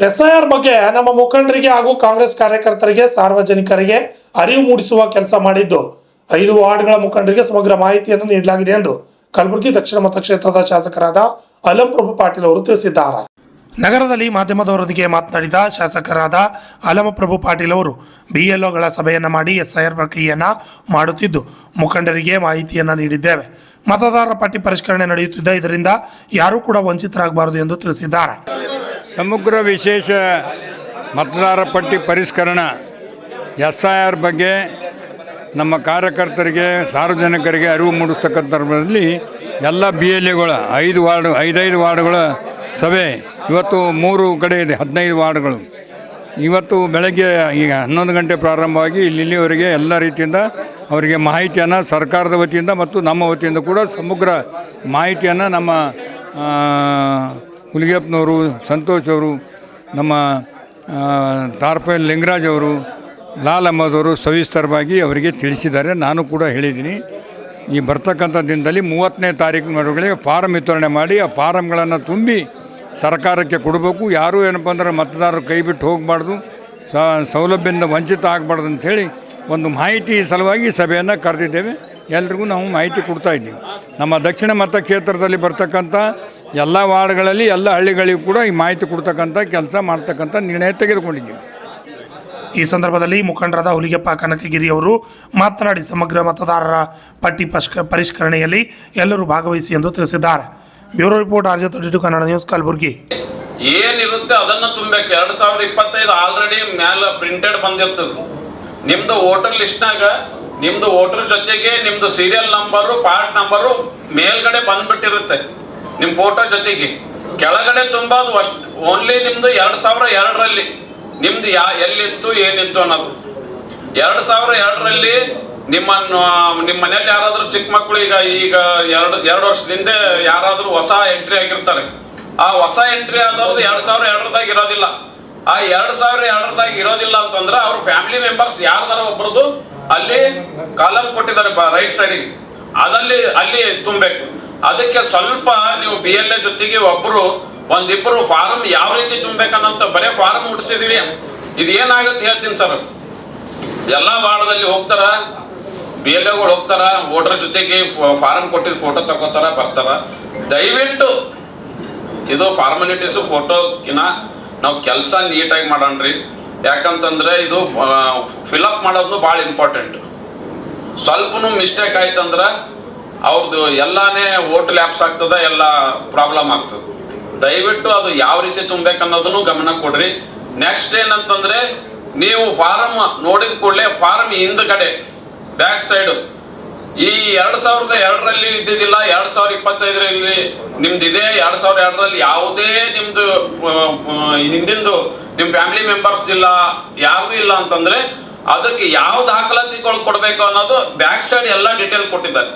SIR ಬಗ್ಗೆ ನಮ್ಮ ಮುಖಂಡರಿಗೆ ಹಾಗೂ ಕಾಂಗ್ರೆಸ್ ಕಾರ್ಯಕರ್ತರಿಗೆ ಸಾರ್ವಜನಿಕರಿಗೆ ಅರಿವು ಮೂಡಿಸುವ ಕೆಲಸ ಮಾಡಿದ್ದು 5 ವಾರ್ಡ್ಗಳ ಮುಖಂಡರಿಗೆ ಸಮಗ್ರ ಮಾಹಿತಿಯನ್ನು ನೀಡಲಾಗಿದೆ ಎಂದು ಕಲಬುರಗಿ ದಕ್ಷಿಣ ಮತಕ್ಷೇತ್ರದ ಶಾಸಕರಾದ ಅಲಂ ಪ್ರಭು ಪಾಟೀಲ್ ಅವರು ತಿಳಿಸಿದ್ದಾರೆ. ನಗರದಲ್ಲಿ ಮಾಧ್ಯಮದವರೊಂದಿಗೆ ಮಾತನಾಡಿದ ಶಾಸಕರಾದ ಅಲಂ ಪ್ರಭು ಪಾಟೀಲ್ ಅವರು ಬಿಎಲ್ಒಗಳ ಸಭೆಯನ್ನು ಮಾಡಿ ಎಸ್ಐಆರ್ ಪ್ರಕ್ರಿಯೆಯನ್ನು ಮಾಡುತ್ತಿದ್ದು ಮುಖಂಡರಿಗೆ ಮಾಹಿತಿಯನ್ನು ನೀಡಿದ್ದೇವೆ. ಮತದಾರರ ಪಟ್ಟಿ ಪರಿಷ್ಕರಣೆ ನಡೆಯುತ್ತಿದ್ದ ಇದರಿಂದ ಯಾರೂ ಕೂಡ ವಂಚಿತರಾಗಬಾರದು ಎಂದು ತಿಳಿಸಿದ್ದಾರೆ. ಸಮಗ್ರ ವಿಶೇಷ ಮತದಾರ ಪಟ್ಟಿ ಪರಿಷ್ಕರಣೆ ಎಸ್ಐಆರ್ ಬಗ್ಗೆ ನಮ್ಮ ಕಾರ್ಯಕರ್ತರಿಗೆ ಸಾರ್ವಜನಿಕರಿಗೆ ಅರಿವು ಮೂಡಿಸ್ತಕ್ಕಂಥದ್ರಲ್ಲಿ ಎಲ್ಲ BLAಗಳು 5 ವಾರ್ಡ್ಗಳ ಸಭೆ ಇವತ್ತು 3 ಕಡೆ ಇದೆ. 15 ವಾರ್ಡ್ಗಳು ಇವತ್ತು ಬೆಳಗ್ಗೆ ಈಗ 11 ಗಂಟೆ ಪ್ರಾರಂಭವಾಗಿ ಇಲ್ಲಿವರೆಗೆ ಎಲ್ಲ ರೀತಿಯಿಂದ ಅವರಿಗೆ ಮಾಹಿತಿಯನ್ನು ಸರ್ಕಾರದ ವತಿಯಿಂದ ಮತ್ತು ನಮ್ಮ ವತಿಯಿಂದ ಕೂಡ ಸಮಗ್ರ ಮಾಹಿತಿಯನ್ನು ನಮ್ಮ ಹುಲಿಗೆಪ್ಪನವರು, ಸಂತೋಷ್ ಅವರು, ನಮ್ಮ ತಾರ್ಪೈಲ್ ಲಿಂಗರಾಜ್ ಅವರು, ಲಾಲ್ ಅಹಮದ್ ಅವರು ಸವಿಸ್ತರವಾಗಿ ಅವರಿಗೆ ತಿಳಿಸಿದ್ದಾರೆ. ನಾನು ಕೂಡ ಹೇಳಿದ್ದೀನಿ. ಈ ಬರ್ತಕ್ಕಂಥ ದಿನದಲ್ಲಿ 30ನೇ ತಾರೀಕಿನವರೆಗೆ ಫಾರಮ್ ವಿತರಣೆ ಮಾಡಿ ಆ ಫಾರಮ್ಗಳನ್ನು ತುಂಬಿ ಸರ್ಕಾರಕ್ಕೆ ಕೊಡಬೇಕು. ಯಾರೂ ಏನಪ್ಪ ಅಂದ್ರೆ ಮತದಾರರು ಕೈ ಬಿಟ್ಟು ಹೋಗಬಾರ್ದು, ಸೌಲಭ್ಯದಿಂದ ವಂಚಿತ ಆಗಬಾರ್ದು ಅಂಥೇಳಿ ಒಂದು ಮಾಹಿತಿ ಸಲುವಾಗಿ ಸಭೆಯನ್ನು ಕರೆದಿದ್ದೇವೆ. ಎಲ್ರಿಗೂ ನಾವು ಮಾಹಿತಿ ಕೊಡ್ತಾಯಿದ್ದೀವಿ. ನಮ್ಮ ದಕ್ಷಿಣ ಮತಕ್ಷೇತ್ರದಲ್ಲಿ ಬರ್ತಕ್ಕಂಥ ಎಲ್ಲ ವಾರ್ಡ್ಗಳಲ್ಲಿ ಎಲ್ಲ ಹಳ್ಳಿಗಳಿಗೂ ಕೂಡ ಈ ಮಾಹಿತಿ ಕೊಡ್ತಕ್ಕಂಥ ಕೆಲಸ ಮಾಡ್ತಕ್ಕಂಥ ನಿರ್ಣಯ ತೆಗೆದುಕೊಂಡಿದ್ದೀವಿ. ಈ ಸಂದರ್ಭದಲ್ಲಿ ಮುಖಂಡರಾದ ಹುಲಿಗೆಪ್ಪ ಕನಕಗಿರಿ ಅವರು ಮಾತನಾಡಿ ಸಮಗ್ರ ಮತದಾರರ ಪಟ್ಟಿ ಪರಿಷ್ಕರಣೆಯಲ್ಲಿ ಎಲ್ಲರೂ ಭಾಗವಹಿಸಿ ಎಂದು ತಿಳಿಸಿದ್ದಾರೆ. Bureau report RJ32 Kannada news Kalaburagi. ಏನಿರುತ್ತೆ ಅದನ್ನು ತುಂಬಬೇಕು. 2025 ಆಲ್ರೆಡಿ ಮ್ಯಾಲೆ ಪ್ರಿಂಟೆಡ್ ಬಂದಿರ್ತದೆ. ನಿಮ್ದು ವೋಟರ್ ಲಿಸ್ಟ್ನಾಗ ನಿಮ್ದು ವೋಟರ್ ಜೊತೆಗೆ ನಿಮ್ದು ಸೀರಿಯಲ್ ನಂಬರು, ಪಾರ್ಟ್ ನಂಬರು ಮೇಲ್ಗಡೆ ಬಂದ್ಬಿಟ್ಟಿರುತ್ತೆ ನಿಮ್ಮ ಫೋಟೋ ಜೊತೆಗೆ. ಕೆಳಗಡೆ ತುಂಬೋದು ಓನ್ಲಿ ನಿಮ್ದು 2002ರಲ್ಲಿ ನಿಮ್ದು ಎಲ್ಲಿತ್ತು ಏನಿತ್ತು ಅನ್ನೋದು. 2002ರಲ್ಲಿ ನಿಮ್ಮ ಮನೇಲಿ ಯಾರಾದರೂ ಚಿಕ್ಕ ಮಕ್ಕಳು ಈಗ 2 ವರ್ಷದಿಂದ ಯಾರಾದರೂ ಹೊಸ ಎಂಟ್ರಿ ಆಗಿರ್ತಾರೆ. ಆ ಹೊಸ ಎಂಟ್ರಿ ಆದವ್ರದ್ದು 2002ದಾಗ ಇರೋದಿಲ್ಲ. ಆ 2002ದಾಗ ಇರೋದಿಲ್ಲ ಅಂತಂದ್ರೆ ಅವ್ರ ಫ್ಯಾಮಿಲಿ ಮೆಂಬರ್ಸ್ ಯಾರ್ದಾರ ಒಬ್ರದ್ದು ಅಲ್ಲಿ ಕಾಲಮ್ ಕೊಟ್ಟಿದ್ದಾರೆ ರೈಟ್ ಸೈಡಿಗೆ, ಅಲ್ಲಿ ತುಂಬಬೇಕು. ಅದಕ್ಕೆ ಸ್ವಲ್ಪ ನೀವು BLA ಜೊತೆಗೆ ಒಂದಿಬ್ಬರು ಫಾರಮ್ ಯಾವ ರೀತಿ ತುಂಬಬೇಕನ್ನಂತ ಬರೀ ಫಾರಮ್ ಮುಟ್ಟಿಸಿದ್ವಿ. ಇದು ಏನಾಗುತ್ತೆ ಹೇಳ್ತೀನಿ ಸರ್. ಎಲ್ಲ ವಾರ್ಡ್ದಲ್ಲಿ ಹೋಗ್ತಾರ, BLAಗಳು ಹೋಗ್ತಾರ, ವೋಟರ್ ಜೊತೆಗೆ ಫಾರಮ್ ಕೊಟ್ಟಿದ್ದು ಫೋಟೋ ತಗೋತಾರ, ಬರ್ತಾರ. ದಯವಿಟ್ಟು ಇದು ಫಾರ್ಮಾಲಿಟೀಸು ಫೋಟೋಕಿನ ನಾವು ಕೆಲಸ ನೀಟಾಗಿ ಮಾಡೋಣ್ರಿ. ಯಾಕಂತಂದ್ರೆ ಇದು ಫಿಲಪ್ ಮಾಡೋದು ಭಾಳ ಇಂಪಾರ್ಟೆಂಟ್. ಸ್ವಲ್ಪನೂ ಮಿಸ್ಟೇಕ್ ಆಯ್ತಂದ್ರೆ ಅವ್ರದ್ದು ಎಲ್ಲಾನೇ ವೋಟ್ ಲ್ಯಾಪ್ಸ್ ಆಗ್ತದೆ, ಎಲ್ಲ ಪ್ರಾಬ್ಲಮ್ ಆಗ್ತದೆ. ದಯವಿಟ್ಟು ಅದು ಯಾವ ರೀತಿ ತುಂಬಬೇಕನ್ನೋದನ್ನು ಗಮನ ಕೊಡ್ರಿ. ನೆಕ್ಸ್ಟ್ ಏನಂತಂದ್ರೆ ನೀವು ಫಾರಮ್ ನೋಡಿದ ಕೂಡಲೇ ಫಾರಮ್ ಹಿಂದ್ಗಡೆ ಬ್ಯಾಕ್ ಸೈಡು ಈ 2002ರಲ್ಲಿ ಇದ್ದಿದ್ದಿಲ್ಲ, 2025ರಲ್ಲಿ ನಿಮ್ದಿದೆ. 2002ರಲ್ಲಿ ಯಾವುದೇ ನಿಮ್ದು ಹಿಂದಿಂದು ನಿಮ್ಮ ಫ್ಯಾಮಿಲಿ ಮೆಂಬರ್ಸ್ ಇಲ್ಲ, ಯಾರ್ದು ಇಲ್ಲ ಅಂತಂದ್ರೆ ಅದಕ್ಕೆ ಯಾವ ದಾಖಲಾತಿಗಳು ಕೊಡಬೇಕು ಅನ್ನೋದು ಬ್ಯಾಕ್ ಸೈಡ್ ಎಲ್ಲ ಡೀಟೇಲ್ ಕೊಟ್ಟಿದ್ದಾರೆ.